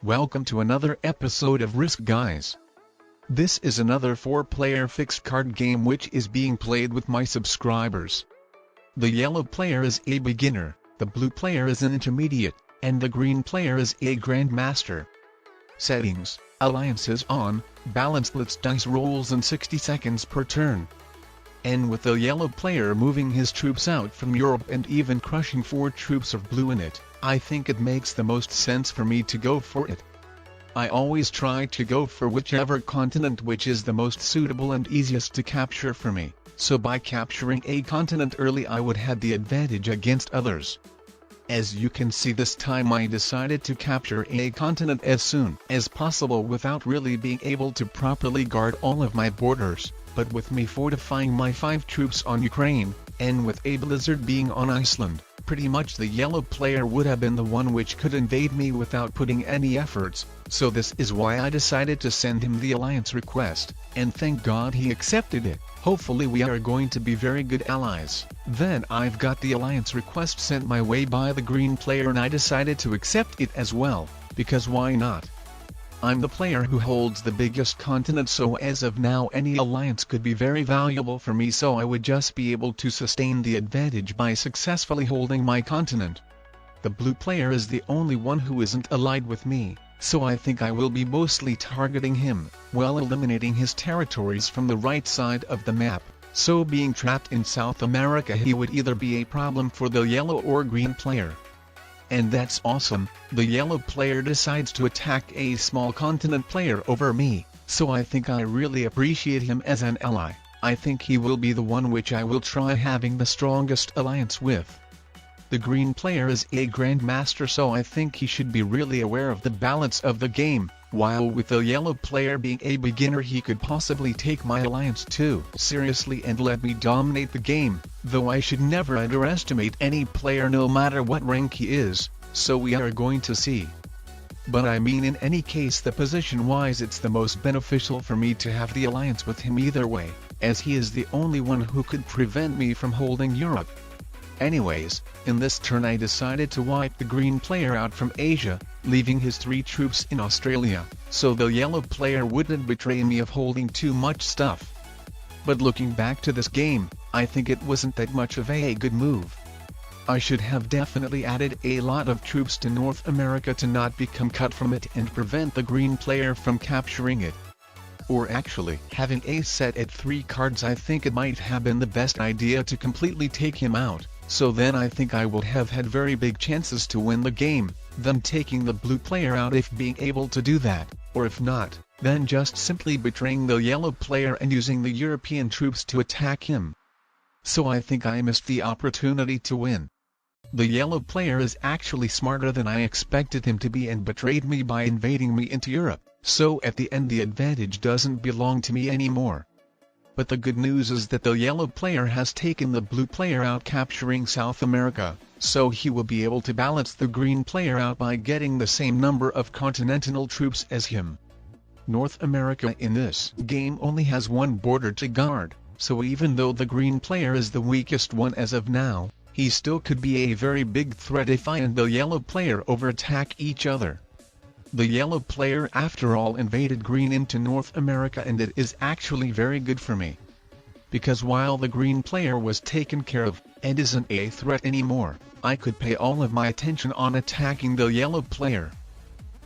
Welcome to another episode of Risk Guys. This is another 4-player fixed card game which is being played with my subscribers. The yellow player is a beginner, the blue player is an intermediate, and the green player is a grandmaster. Settings: alliances on, balanced blitz dice rolls in 60 seconds per turn. And with the yellow player moving his troops out from Europe and even crushing 4 troops of blue in it, I think it makes the most sense for me to go for it. I always try to go for whichever continent which is the most suitable and easiest to capture for me, so by capturing a continent early I would have the advantage against others. As you can see, this time I decided to capture a continent as soon as possible without really being able to properly guard all of my borders, but with me fortifying my 5 troops on Ukraine, and with a blizzard being on Iceland, pretty much the yellow player would have been the one which could invade me without putting any efforts, so this is why I decided to send him the alliance request, and thank God he accepted it. Hopefully we are going to be very good allies. Then I've got the alliance request sent my way by the green player and I decided to accept it as well, because why not? I'm the player who holds the biggest continent, so as of now any alliance could be very valuable for me, so I would just be able to sustain the advantage by successfully holding my continent. The blue player is the only one who isn't allied with me, so I think I will be mostly targeting him, while eliminating his territories from the right side of the map, so being trapped in South America he would either be a problem for the yellow or green player. And that's awesome, the yellow player decides to attack a small continent player over me, so I think I really appreciate him as an ally. I think he will be the one which I will try having the strongest alliance with. The green player is a grandmaster, so I think he should be really aware of the balance of the game, while with the yellow player being a beginner he could possibly take my alliance too seriously and let me dominate the game, though I should never underestimate any player no matter what rank he is, so we are going to see. But I mean, in any case, the position wise it's the most beneficial for me to have the alliance with him either way, as he is the only one who could prevent me from holding Europe. Anyways, in this turn I decided to wipe the green player out from Asia, leaving his 3 troops in Australia, so the yellow player wouldn't betray me of holding too much stuff. But looking back to this game, I think it wasn't that much of a good move. I should have definitely added a lot of troops to North America to not become cut from it and prevent the green player from capturing it. Or actually, having a set at 3 cards, I think it might have been the best idea to completely take him out, so then I think I would have had very big chances to win the game, than taking the blue player out if being able to do that, or if not, then just simply betraying the yellow player and using the European troops to attack him. So I think I missed the opportunity to win. The yellow player is actually smarter than I expected him to be and betrayed me by invading me into Europe, so at the end the advantage doesn't belong to me anymore. But the good news is that the yellow player has taken the blue player out, capturing South America, so he will be able to balance the green player out by getting the same number of continental troops as him. North America in this game only has 1 border to guard, so even though the green player is the weakest one as of now, he still could be a very big threat if I and the yellow player over-attack each other. The yellow player after all invaded green into North America, and it is actually very good for me. Because while the green player was taken care of, and isn't a threat anymore, I could pay all of my attention on attacking the yellow player.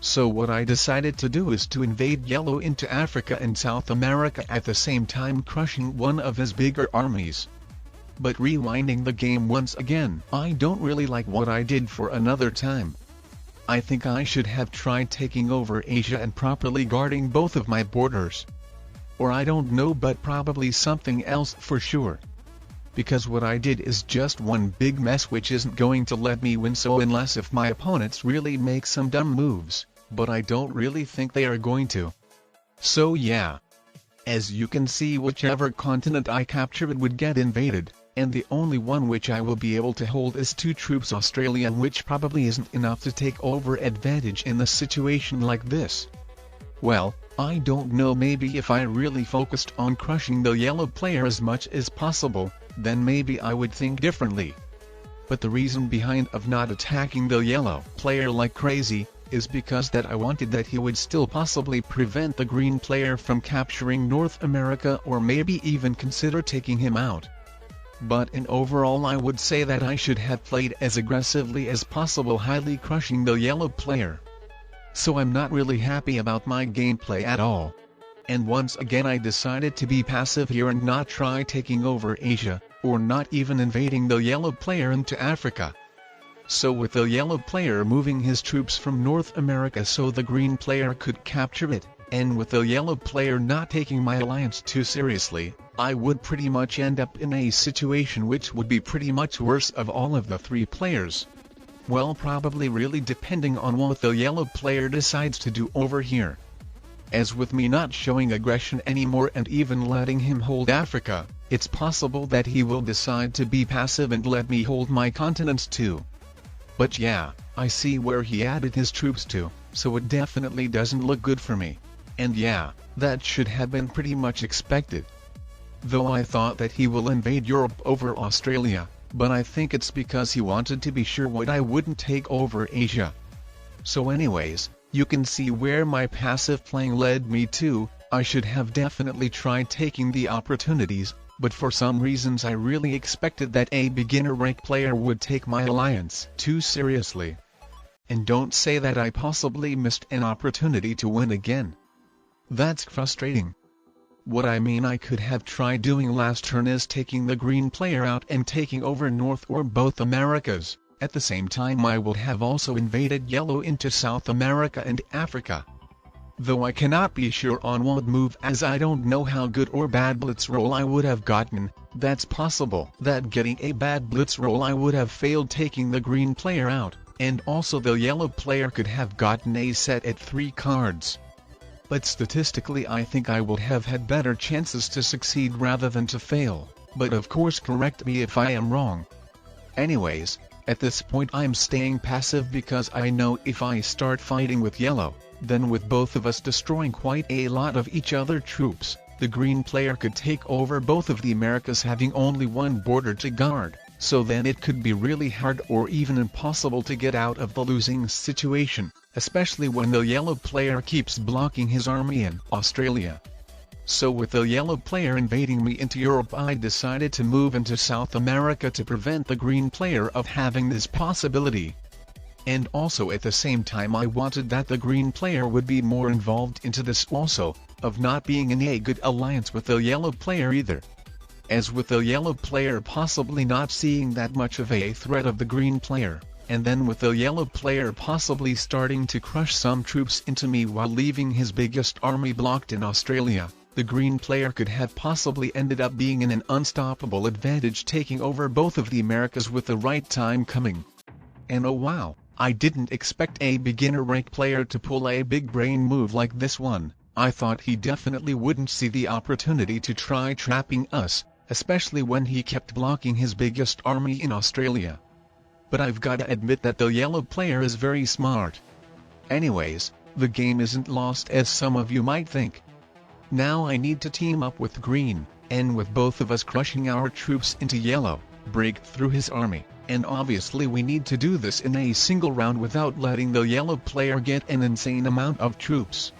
So what I decided to do is to invade yellow into Africa and South America at the same time, crushing one of his bigger armies. But rewinding the game once again, I don't really like what I did for another time. I think I should have tried taking over Asia and properly guarding both of my borders. Or I don't know, but probably something else for sure. Because what I did is just one big mess which isn't going to let me win, so unless if my opponents really make some dumb moves, but I don't really think they are going to. So yeah. As you can see, whichever continent I capture it would get invaded, and the only one which I will be able to hold is 2 troops Australia, which probably isn't enough to take over advantage in a situation like this. Well, I don't know, maybe if I really focused on crushing the yellow player as much as possible, then maybe I would think differently. But the reason behind of not attacking the yellow player like crazy, is because that I wanted that he would still possibly prevent the green player from capturing North America or maybe even consider taking him out. But in overall I would say that I should have played as aggressively as possible, highly crushing the yellow player. So I'm not really happy about my gameplay at all. And once again I decided to be passive here and not try taking over Asia, or not even invading the yellow player into Africa. So with the yellow player moving his troops from North America so the green player could capture it, and with the yellow player not taking my alliance too seriously, I would pretty much end up in a situation which would be pretty much worse of all of the three players. Well, probably really depending on what the yellow player decides to do over here. As with me not showing aggression anymore and even letting him hold Africa, it's possible that he will decide to be passive and let me hold my continents too. But yeah, I see where he added his troops to, so it definitely doesn't look good for me. And yeah, that should have been pretty much expected. Though I thought that he will invade Europe over Australia, but I think it's because he wanted to be sure what I wouldn't take over Asia. So anyways, you can see where my passive playing led me to. I should have definitely tried taking the opportunities, but for some reasons I really expected that a beginner rank player would take my alliance too seriously. And don't say that I possibly missed an opportunity to win again. That's frustrating. What I mean I could have tried doing last turn is taking the green player out and taking over North or both Americas. At the same time I would have also invaded yellow into South America and Africa. Though I cannot be sure on what move as I don't know how good or bad blitz roll I would have gotten. That's possible that getting a bad blitz roll I would have failed taking the green player out, and also the yellow player could have gotten a set at 3 cards. But statistically I think I would have had better chances to succeed rather than to fail, but of course correct me if I am wrong. Anyways, at this point I'm staying passive because I know if I start fighting with yellow, then with both of us destroying quite a lot of each other troops, the green player could take over both of the Americas having only one border to guard, so then it could be really hard or even impossible to get out of the losing situation, especially when the yellow player keeps blocking his army in Australia. So with the yellow player invading me into Europe I decided to move into South America to prevent the green player of having this possibility. And also at the same time I wanted that the green player would be more involved into this also, of not being in a good alliance with the yellow player either. As with the yellow player possibly not seeing that much of a threat of the green player, and then with the yellow player possibly starting to crush some troops into me while leaving his biggest army blocked in Australia, the green player could have possibly ended up being in an unstoppable advantage taking over both of the Americas with the right time coming. And oh wow, I didn't expect a beginner rank player to pull a big brain move like this one. I thought he definitely wouldn't see the opportunity to try trapping us, especially when he kept blocking his biggest army in Australia. But I've gotta admit that the yellow player is very smart. Anyways, the game isn't lost as some of you might think. Now I need to team up with green, and with both of us crushing our troops into yellow, break through his army, and obviously we need to do this in a single round without letting the yellow player get an insane amount of troops.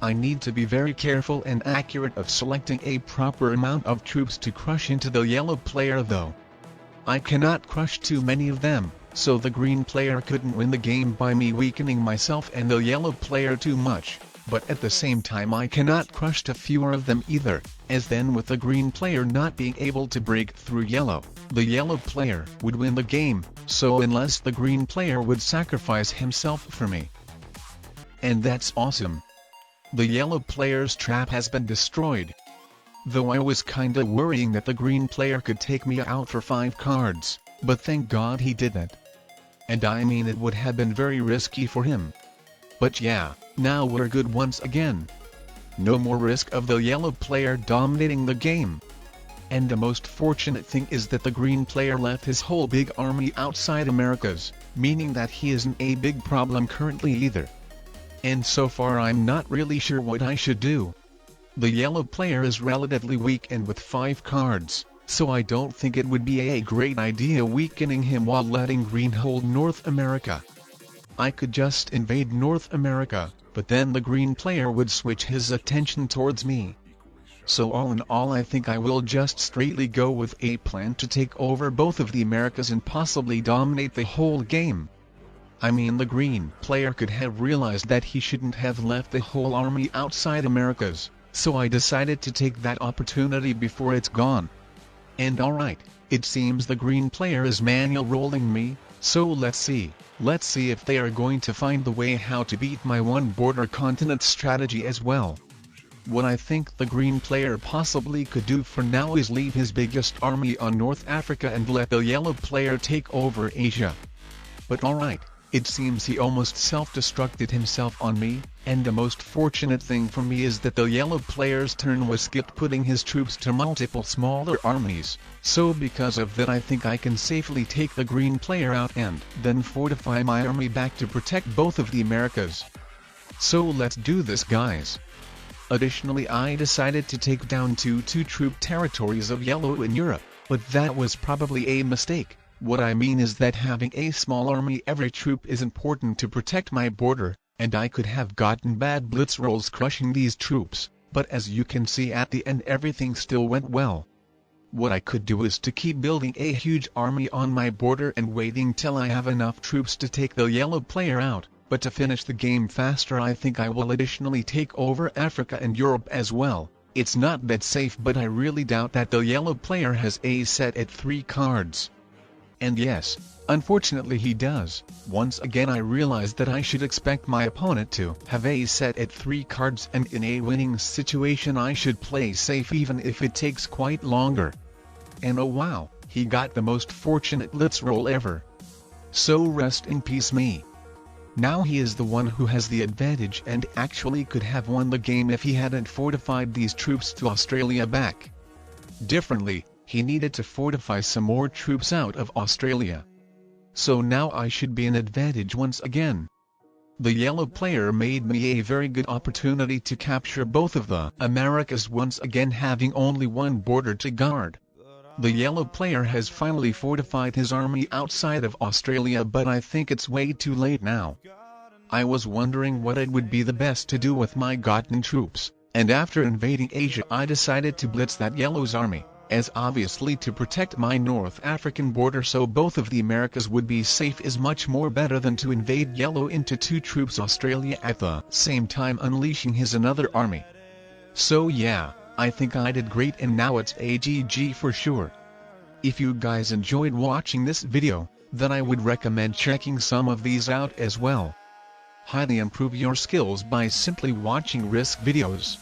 I need to be very careful and accurate of selecting a proper amount of troops to crush into the yellow player though. I cannot crush too many of them, so the green player couldn't win the game by me weakening myself and the yellow player too much, but at the same time I cannot crush too fewer of them either, as then with the green player not being able to break through yellow, the yellow player would win the game, so unless the green player would sacrifice himself for me. And that's awesome. The yellow player's trap has been destroyed. Though I was kinda worrying that the green player could take me out for 5 cards, but thank God he didn't. And I mean it would have been very risky for him. But yeah, now we're good once again. No more risk of the yellow player dominating the game. And the most fortunate thing is that the green player left his whole big army outside Americas, meaning that he isn't a big problem currently either. And so far I'm not really sure what I should do. The yellow player is relatively weak and with 5 cards, so I don't think it would be a great idea weakening him while letting green hold North America. I could just invade North America, but then the green player would switch his attention towards me. So all in all, I think I will just straightly go with a plan to take over both of the Americas and possibly dominate the whole game. I mean, the green player could have realized that he shouldn't have left the whole army outside Americas, so I decided to take that opportunity before it's gone. And alright, it seems the green player is manual rolling me, so let's see if they are going to find the way how to beat my one border continent strategy as well. What I think the green player possibly could do for now is leave his biggest army on North Africa and let the yellow player take over Asia. But alright, it seems he almost self-destructed himself on me, and the most fortunate thing for me is that the yellow player's turn was skipped, putting his troops to multiple smaller armies, so because of that I think I can safely take the green player out and then fortify my army back to protect both of the Americas. So let's do this, guys. Additionally, I decided to take down two troop territories of yellow in Europe, but that was probably a mistake. What I mean is that having a small army every troop is important to protect my border, and I could have gotten bad blitz rolls crushing these troops, but as you can see at the end everything still went well. What I could do is to keep building a huge army on my border and waiting till I have enough troops to take the yellow player out, but to finish the game faster I think I will additionally take over Africa and Europe as well. It's not that safe, but I really doubt that the yellow player has a set at 3 cards. And yes, unfortunately he does. Once again I realized that I should expect my opponent to have a set at 3 cards, and in a winning situation I should play safe even if it takes quite longer. And oh wow, he got the most fortunate blitz roll ever. So rest in peace me. Now he is the one who has the advantage and actually could have won the game if he hadn't fortified these troops to Australia back. Differently, he needed to fortify some more troops out of Australia. So now I should be an advantage once again. The yellow player made me a very good opportunity to capture both of the Americas, once again having only one border to guard. The yellow player has finally fortified his army outside of Australia, but I think it's way too late now. I was wondering what it would be the best to do with my gotten troops, and after invading Asia I decided to blitz that yellow's army, as obviously to protect my North African border so both of the Americas would be safe is much more better than to invade yellow into 2 troops Australia at the same time unleashing his another army. So yeah, I think I did great, and now it's a GG for sure. If you guys enjoyed watching this video, then I would recommend checking some of these out as well. Highly improve your skills by simply watching Risk videos.